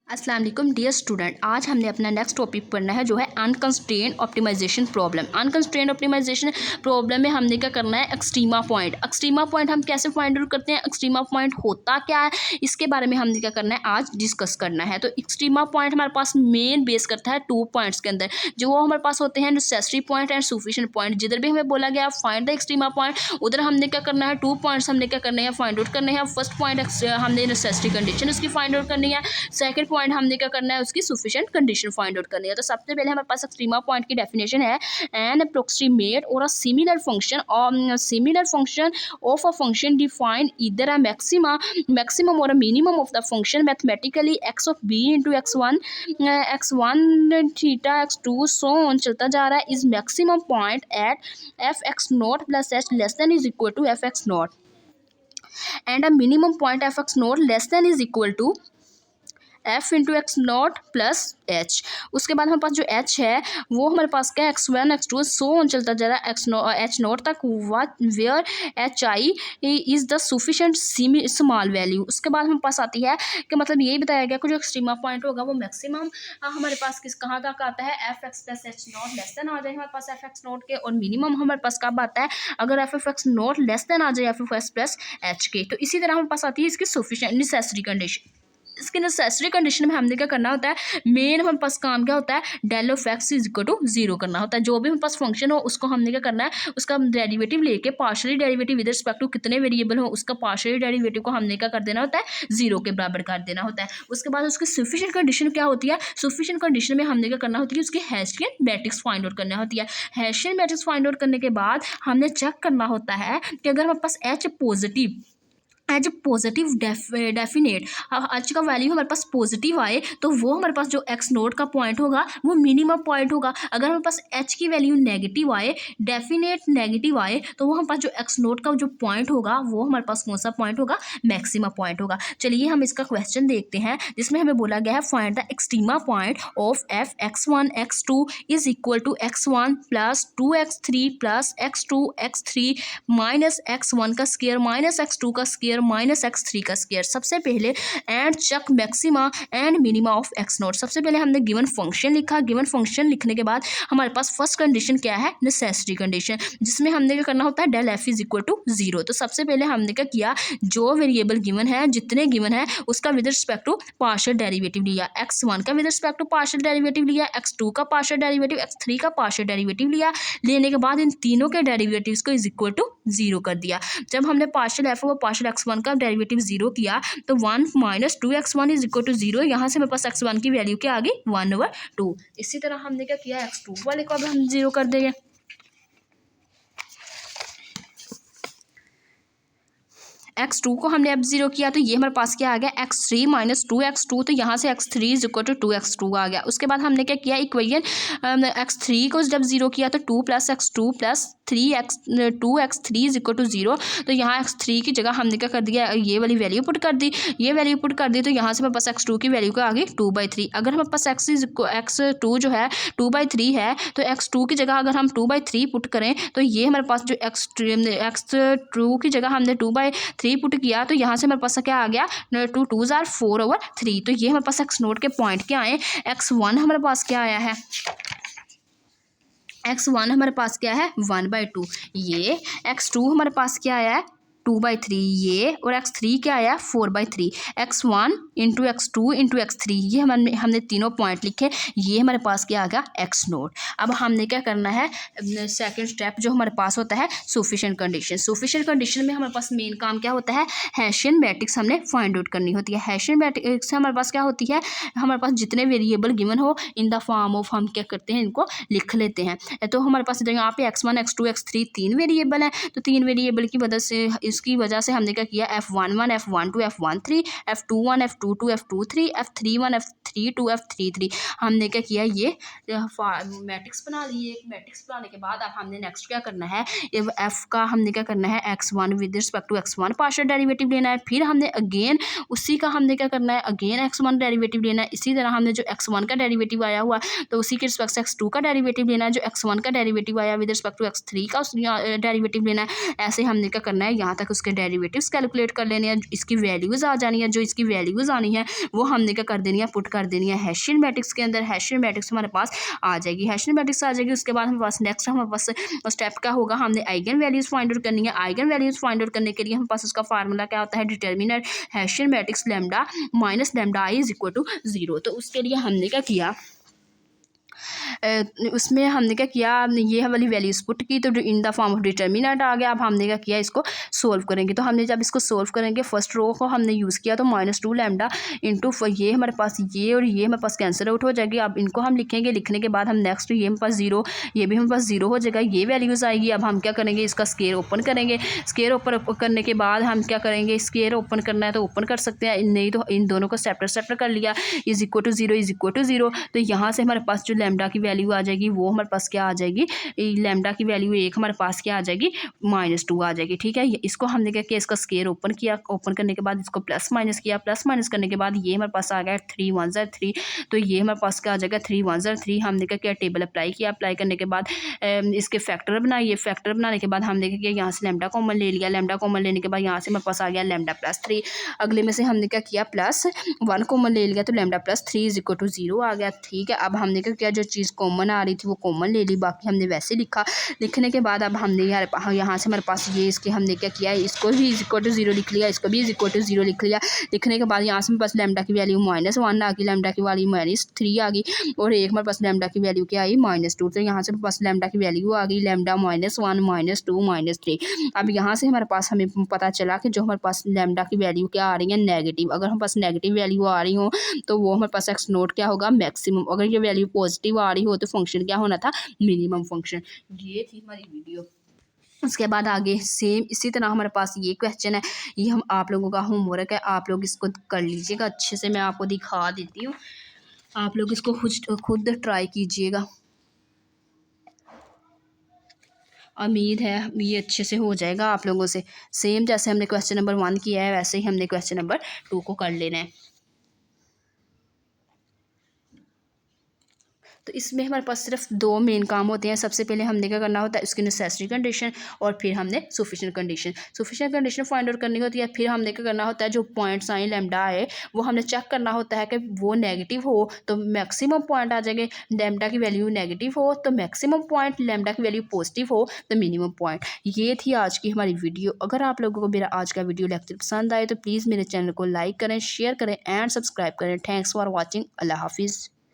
अस्सलाम वालेकुम dear student. आज हमने अपना नेक्स्ट टॉपिक पढ़ना है जो है unconstrained optimisation problem. Unconstrained optimisation problem में हमने क्या करना है, एक्सट्रीमा पॉइंट। एक्सट्रीमा पॉइंट हम कैसे फाइंड आउट करते हैं, एक्सट्रीमा पॉइंट होता क्या है, इसके बारे में हमने क्या करना है, आज डिस्कस करना है। तो एक्सट्रीमा पॉइंट हमारे पास मेन बेस करता है 2 पॉइंट्स के अंदर, जो वो हमारे पास होते हैं necessary point and sufficient point. जिधर भी हमें बोला गया फाइंड द एक्सट्रीमा पॉइंट, उधर हमने क्या करना है, 2 पॉइंट्स हमने क्या करने हैं, फाइंड आउट करने हैं। फर्स्ट पॉइंट हमने नेसेसरी कंडीशन उसकी फाइंड आउट करनी है। सेकंड पॉइंट हमने क्या करना है, उसकी सफिशिएंट कंडीशन फाइंड आउट करनी है। तो सबसे पहले हमारे पास एक्सट्रीमा पॉइंट की डेफिनेशन है, एन अप्रोक्सीमेट और a similar function of a function define इधर अ मैक्सिमम और a minimum of the function mathematically X of B into x1 theta x2 so on चलता जा रहा है, is maximum point at F X not plus H less than is equal to F X not and a minimum point F X not less than is equal to F into X not plus H. उसके बाद हमारे पास जो H है वो हमारे पास क्या है, x1 x2 so on चलता जा रहा है एच नॉट तक, where H I is the sufficient small value. उसके बाद हमारे पास आती है कि मतलब यही बताया गया कि जो एक्सट्रीमा पॉइंट होगा वो मैक्सिमम हमारे पास कहाँ तक आता है, F X plus H not less than आ जाए हमारे पास एफ एक्स नॉट के, और मिनिमम हमारे पास कब आता है, अगर F F X not less than आ जाए F F X plus H के। तो इसी तरह हमारे पास आती है इसकी सफिशेंट नेसेसरी कंडीशन। इसकी नेसेसरी कंडीशन में हमने क्या करना होता है, मेन हमारे पास काम क्या होता है, del of X is equal to 0 करना होता है। जो भी हमारे पास फंक्शन हो उसको हमने क्या करना है, उसका डेरिवेटिव लेके partially derivative with respect to कितने वेरिएबल हो उसका पार्शियली डेरिवेटिव को हमने क्या कर देना होता है, 0 के बराबर कर देना होता है। उसके बाद उसकी सफिशिएंट कंडीशन क्या होती है, सफिशिएंट कंडीशन में हमने क्या करना होती है, उसकी हेसियन मैट्रिक्स फाइंड आउट करना होती है। हेसियन मैट्रिक्स फाइंड आउट करने के बाद हमने चेक करना होता है कि अगर हमारे पास एच पॉजिटिव डेफिनेट एच का वैल्यू हमारे पास पॉजिटिव आए तो वो हमारे पास जो एक्स नोट का पॉइंट होगा वो मिनिमम पॉइंट होगा। अगर हमारे पास एच की वैल्यू नेगेटिव आए, डेफिनेट नेगेटिव आए, तो वो हमारे पास जो एक्स नोट का जो पॉइंट होगा वो हमारे पास कौन सा पॉइंट होगा, मैक्सिमम पॉइंट होगा। चलिए हम इसका क्वेश्चन देखते हैं, जिसमें हमें बोला गया है find the extrema point of F x1 x2 is equal to x1 plus 2x3 plus x2 x3 minus x1 का स्क्वायर माइनस x2 का स्क्वायर माइनस x3 का स्क्वायर। सबसे पहले and check maxima and minima of X not. सबसे पहले हमने given function लिखा। Given function लिखने के बाद हमारे पास फर्स्ट कंडीशन क्या है, नेसेसरी कंडीशन, जिसमें हमने क्या करना होता है, del F is equal to 0। तो सबसे पहले हमने क्या किया, जो वेरिएबल गिवन है, जितने गिवन है उसका with respect to partial derivative लिया। x1 का with respect to partial derivative लिया, x2 का पार्शियल डेरिवेटिव, x3 का पार्शियल डेरिवेटिव लिया। लेने के बाद इन तीनों के डेरिवेटिव्स को इज इक्वल टू 0 कर दिया। जब हमने पार्शियल एफ और पार्शियल x1 का डेरिवेटिव 0 किया तो 1 minus 2x1 is equal to 0। यहाँ से मेरे पास x1 की वैल्यू क्या आ गई, 1/2। इसी तरह हमने क्या किया, x2 वाले को अब हम 0 कर देंगे। x2 को हमने अब 0 किया तो ये हमारे पास क्या आ गया, x3 माइनस 2x2, तो यहाँ से x3 is equal to 2x2 आ गया। उसके बाद हमने क्या किया, इक्वेशन x3 को जब 0 किया तो 2 plus x2 plus 2x3 is equal to 0। तो यहाँ x3 की जगह हमने क्या कर दिया, ये वाली वैल्यू पुट कर दी। ये वैल्यू पुट कर दी तो यहाँ से हमारे पास x2 की वैल्यू क्या आ गई, 2/3। अगर हमारे पास x2 जो है 2/3 है तो x2 की जगह अगर हम 2/3 पुट करें तो ये हमारे पास जो x2 की जगह हमने 2/3 पुट किया तो यहाँ से हमारे पास क्या आ गया, 2 2s are 4/3। तो ये हमारे पास एक्स नोट के पॉइंट क्या आए, x1 हमारे पास क्या आया है, x1 हमारे पास क्या है 1/2, ये x2 हमारे पास क्या आया है 2/3 ये, और x3 क्या आया 4/3। x1 into x2 into x3 ये हमने तीनों पॉइंट लिखे। ये हमारे पास क्या आ गया, x नोट। अब हमने क्या करना है, सेकंड स्टेप जो हमारे पास होता है सफिशिएंट कंडीशन। सफिशिएंट कंडीशन में हमारे पास मेन काम क्या होता है, हेसियन मैट्रिक्स हमने फाइंड आउट करनी होती है। हेसियन मैट्रिक्स हमारे पास क्या होती है, हमारे पास जितने वेरिएबल गिवन हो इन द फॉर्म ऑफ हम क्या करते हैं, इनको लिख लेते हैं। तो हमारे पास यहाँ पे x1 x2 x3 तीन वेरिएबल है, तो तीन वेरिएबल की वजह से इसकी वजह से हमने क्या किया, f11 f12 f13 f21 f22 f23 f31 f32 f33 हमने क्या किया, ये मैट्रिक्स बना लिए। एक मैट्रिक्स बनाने के बाद अब हमने नेक्स्ट क्या करना है, f का हमने क्या करना है, x1 with respect to x1 partial derivative लेना है। फिर हमने अगेन उसी का हमने क्या करना है, अगेन x1 डेरिवेटिव लेना है। इसी तरह हमने जो x1 का डेरिवेटिव आया हुआ तो उसी के रिस्पेक्ट से x2 का डेरिवेटिव लेना है। जो x1 का डेरिवेटिव आया विद रिस्पेक्ट टू x3 का डेरिवेटिव लेना है। ऐसे हमने क्या करना है, यहाँ तक कि उसके डेरिवेटिव्स कैलकुलेट कर लेने हैं, इसकी वैल्यूज़ आ जानी है। जो इसकी वैल्यूज़ आनी है वो हमने क्या कर देनी है, पुट कर देनी है हेशियन मैट्रिक्स के अंदर। हेशियन मैट्रिक्स हमारे पास आ जाएगी, हेशियन मैट्रिक्स आ जाएगी। उसके बाद हमारे पास नेक्स्ट हमारे पास स्टेप क्या होगा, हमने आइगन वैल्यूज़ फाइंड आउट करनी है। आइगन वैल्यूज़ फाइंड आउट करने के लिए हमारे पास उसका फार्मूला क्या होता है, determinant Hessian matrix lambda minus lambda I is equal to 0। तो उसके लिए हमने क्या किया, उसमें हमने क्या किया, ये वाली वैल्यूज पुट की तो in the form of determinant आ गया। अब हमने क्या किया, इसको सोल्व करेंगे। तो हमने जब इसको सोल्व करेंगे फर्स्ट रो को हमने यूज़ किया तो -2 लैम्डा इंटू ये हमारे पास ये और ये हमारे पास कैंसिल आउट हो जाएगी। अब इनको हम लिखेंगे, लिखने के बाद हम नेक्स्ट ये हमारे पास 0, ये भी हमारे पास 0 हो जाएगा, ये वैल्यूज़ आएगी। अब हम क्या करेंगे, इसका स्केयर ओपन करेंगे। स्केयर ओपन करने के बाद हम क्या करेंगे, स्केयर ओपन करना है तो ओपन कर सकते हैं, नहीं तो इन दोनों को सेपरेट कर लिया। Is equal to 0 is equal to 0। तो यहाँ से हमारे पास जो लैम्डा की वैल्यू आ जाएगी वो हमारे पास क्या आ जाएगी, लैम्डा की वैल्यू 1 हमारे पास क्या आ जाएगी, -2 आ जाएगी। ठीक है, इसको हमने क्या किया, इसका स्केयर ओपन किया, ओपन करने के बाद इसको प्लस माइनस किया, प्लस माइनस करने के बाद ये हमारे पास आ गया 3 1 ज़ा 3। तो ये हमारे पास क्या आ जाएगा, 3 1 ज़ा 3। हमने क्या किया, टेबल अप्लाई किया, अप्लाई करने के बाद इसके फैक्टर बनाइए। फैक्टर बनाने के बाद हमने क्या किया, यहाँ से लैम्डा कॉमन ले लिया। लैम्डा कॉमन लेने के बाद यहाँ से हमारे पास आ गया लैम्डा +3। अगले में से हमने क्या किया, +1 कॉमन ले लिया तो लैम्डा +3 इज इक्वल टू 0 आ गया। ठीक है, अब हमने क्या किया, जो चीज़ कॉमन आ रही थी वो कॉमन ले ली, बाकी हमने वैसे लिखा। लिखने के बाद अब हमने यहाँ से हमारे पास ये इसके हमने क्या किया, इसको भी इज इक्वल टू 0 लिख लिया, इसको भी इज इक्वल टू 0 लिख लिया। लिखने के बाद यहाँ से हमारे पास लैम्डा की वैल्यू -1 आ गई, लैम्डा की वैल्यू -3 आ गई, और एक हमारे पास लैम्डा की वैल्यू क्या आई, -2। तो यहाँ से हमारे पास लैम्डा की वैल्यू आ गई लैम्डा -1 -2 -3। अब यहाँ से हमारे पास हमें पता चला कि जो हमारे पास लैम्डा की वैल्यू क्या आ रही है, नेगेटिव। अगर हमारे पास नेगेटिव वैल्यू आ रही हो तो वो हमारे पास एक्स नोट क्या होगा, मैक्सिमम। अगर ये वैल्यू पॉजिटिव आ रही हो तो फंक्शन क्या होना था, मिनिमम फंक्शन। ये थी हमारी वीडियो। उसके बाद आगे सेम इसी तरह हमारे पास ये क्वेश्चन है, ये हम आप लोगों का होमवर्क है, आप लोग इसको कर लीजिएगा अच्छे से। मैं आपको दिखा देती हूँ, आप लोग इसको खुद ट्राई कीजिएगा। उम्मीद है ये अच्छे से हो जाएगा आप लोगों से। सेम जैसे हमने क्वेश्चन नंबर 1 किया है वैसे ही हमने क्वेश्चन नंबर 2 को कर लेना है। तो इसमें हमारे पास सिर्फ 2 मेन काम होते हैं। सबसे पहले हमने क्या करना होता है, उसकी नेसेसरी कंडीशन, और फिर हमने sufficient condition. Sufficient condition find out करनी होती है। फिर हमने क्या करना होता है, जो पॉइंट्स आए लैम्डा आए वो हमने चेक करना होता है कि वो नेगेटिव हो तो मैक्सिमम पॉइंट आ जाएंगे, लैम्डा की वैल्यू नेगेटिव हो तो मैक्सिमम पॉइंट, लैम्डा की वैल्यू पॉजिटिव हो तो मिनिमम पॉइंट। ये थी आज की हमारी वीडियो। अगर आप लोगों को मेरा आज का वीडियो लेक्चर पसंद आए तो प्लीज़ मेरे चैनल को लाइक करें, शेयर करें एंड सब्सक्राइब करें। Thanks for watching. अल्लाह हाफिज़।